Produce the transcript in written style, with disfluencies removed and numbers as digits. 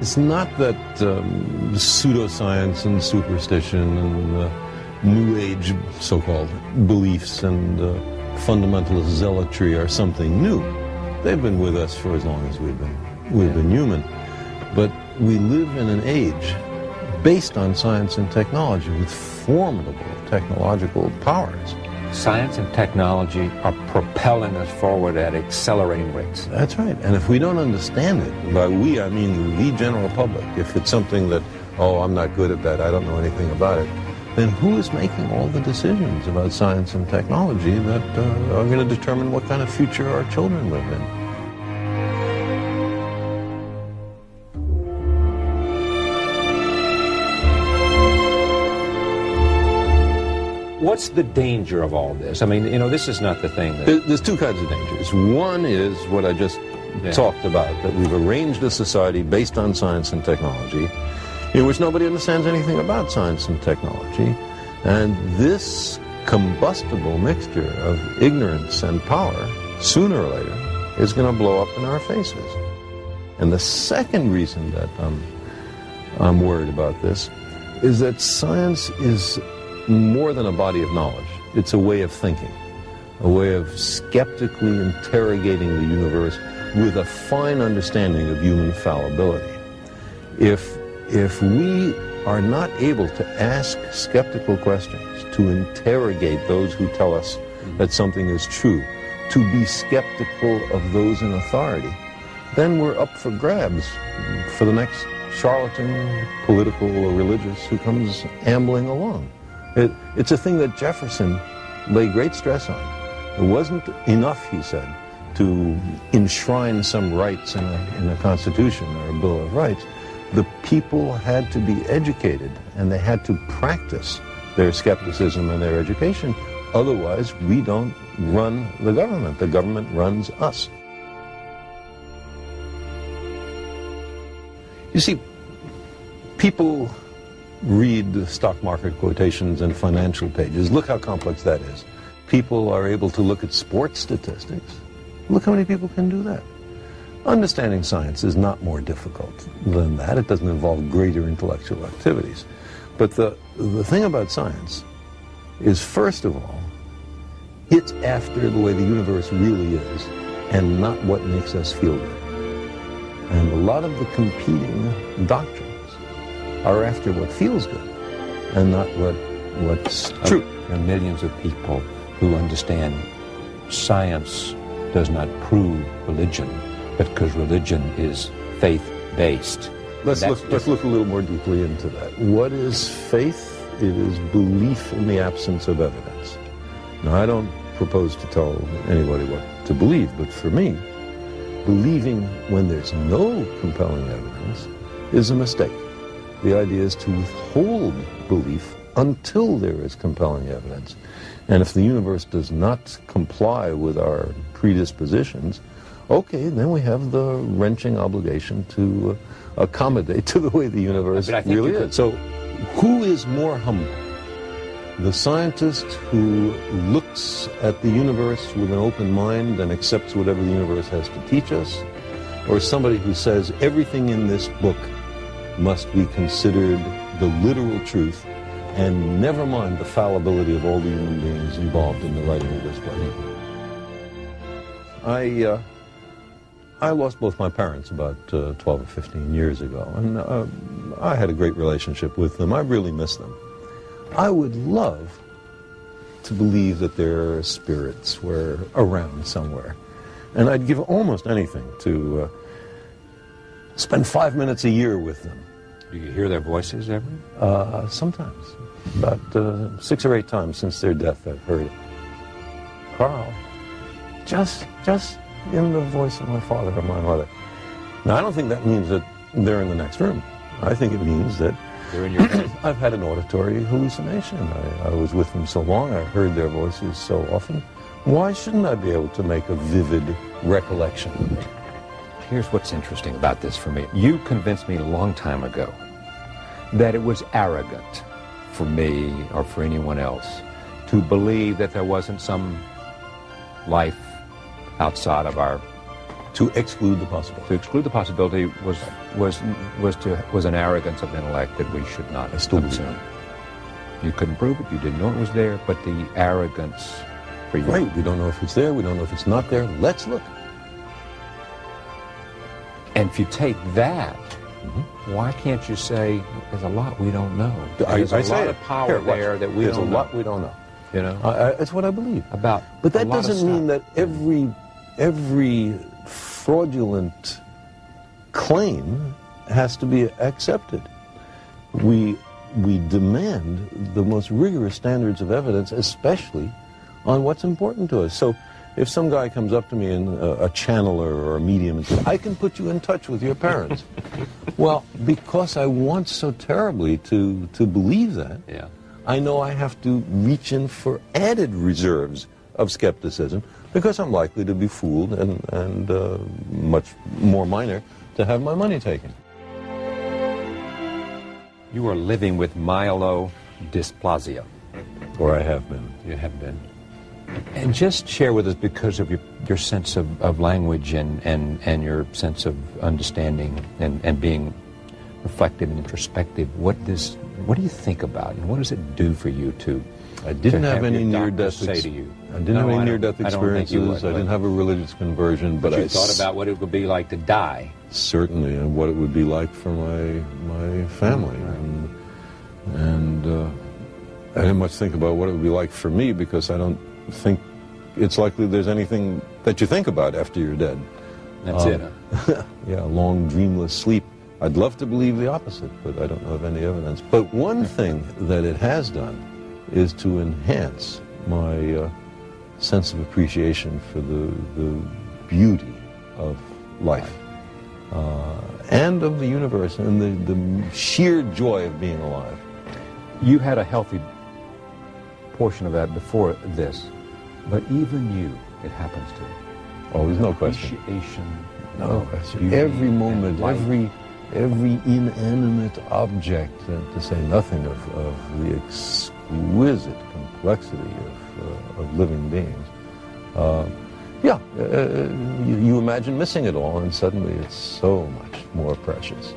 It's not that pseudoscience and superstition and New Age so-called beliefs and fundamentalist zealotry are something new. They've been with us for as long as we've been human. But we live in an age based on science and technology with formidable technological powers. Science and technology are propelling us forward at accelerating rates. That's right. And if we don't understand it, by we I mean the general public, if it's something that, oh, I'm not good at that, I don't know anything about it, then who is making all the decisions about science and technology that are going to determine what kind of future our children live in? What's the danger of all this? I mean, you know, this is not the thing that... There's two kinds of dangers. One is what I just talked about, that we've arranged a society based on science and technology, in which nobody understands anything about science and technology, and this combustible mixture of ignorance and power, sooner or later, is going to blow up in our faces. And the second reason that I'm worried about this is that science is more than a body of knowledge. It's a way of thinking, a way of skeptically interrogating the universe with a fine understanding of human fallibility. If we are not able to ask skeptical questions, to interrogate those who tell us that something is true, to be skeptical of those in authority, then we're up for grabs for the next charlatan, political or religious, who comes ambling along. It's a thing that Jefferson laid great stress on. It wasn't enough, he said, to enshrine some rights in a constitution or a Bill of Rights. The people had to be educated, and they had to practice their skepticism and their education. Otherwise, we don't run the government. The government runs us. You see, people read the stock market quotations and financial pages. Look how complex that is. People are able to look at sports statistics. Look how many people can do that. Understanding science is not more difficult than that. It doesn't involve greater intellectual activities. But the thing about science is, first of all, it's after the way the universe really is and not what makes us feel good. And a lot of the competing doctrines are after what feels good and not what's true. There are millions of people who understand science does not prove religion, but because religion is faith-based. Let's look a little more deeply into that. What is faith? It is belief in the absence of evidence. Now, I don't propose to tell anybody what to believe, but for me, believing when there's no compelling evidence is a mistake. The idea is to withhold belief until there is compelling evidence. And if the universe does not comply with our predispositions, okay, then we have the wrenching obligation to accommodate to the way the universe really is. So who is more humble? The scientist who looks at the universe with an open mind and accepts whatever the universe has to teach us, or somebody who says everything in this book must be considered the literal truth, and never mind the fallibility of all the human beings involved in the writing of this book? I lost both my parents about 12 or 15 years ago, and I had a great relationship with them. I really miss them. I would love to believe that their spirits were around somewhere, and I'd give almost anything to spend 5 minutes a year with them. Do you hear their voices ever? Sometimes. About 6 or 8 times since their death I've heard Carl, just in the voice of my father or my mother. Now, I don't think that means that they're in the next room. I think it means that they're in your I've had an auditory hallucination. I was with them so long, I heard their voices so often. Why shouldn't I be able to make a vivid recollection of them? Here's what's interesting about this for me. You convinced me a long time ago that it was arrogant for me or for anyone else to believe that there wasn't some life outside of our To exclude the possibility. To exclude the possibility was an arrogance of intellect that we should not assume. You couldn't prove it, you didn't know it was there, but the arrogance for you. Right, we don't know if it's there, we don't know if it's not there, let's look. And if you take that, why can't you say, there's a lot we don't know? There's a lot of power there that we don't know. There's a lot we don't know. You know? It's what I believe. But that doesn't mean that every fraudulent claim has to be accepted. We demand the most rigorous standards of evidence, especially on what's important to us. So if some guy comes up to me, in a channeler or a medium, and says, I can put you in touch with your parents. Well, because I want so terribly to believe that, I know I have to reach in for added reserves of skepticism, because I'm likely to be fooled and much more minor to have my money taken. You are living with myelodysplasia. Or I have been. You have been. And just share with us, because of your sense of language and your sense of understanding and being reflective and introspective, what do you think about, and what does it do for you to I didn't have any near-death say to you? I didn't have any near-death experiences. I didn't have a religious conversion, but you thought about what it would be like to die. Certainly, and what it would be like for my family, and I didn't much think about what it would be like for me, because I don't think it's likely there's anything that you think about after you're dead. That's it. Yeah, long dreamless sleep. I'd love to believe the opposite, but I don't know of any evidence. But one thing that it has done is to enhance my sense of appreciation for the beauty of life and of the universe, and the sheer joy of being alive. You had a healthy portion of that before this, but even you, it happens to. Oh, there's no question. Appreciation. No question. Every moment, every inanimate object, to say nothing of the exquisite complexity of living beings. You imagine missing it all, and suddenly it's so much more precious.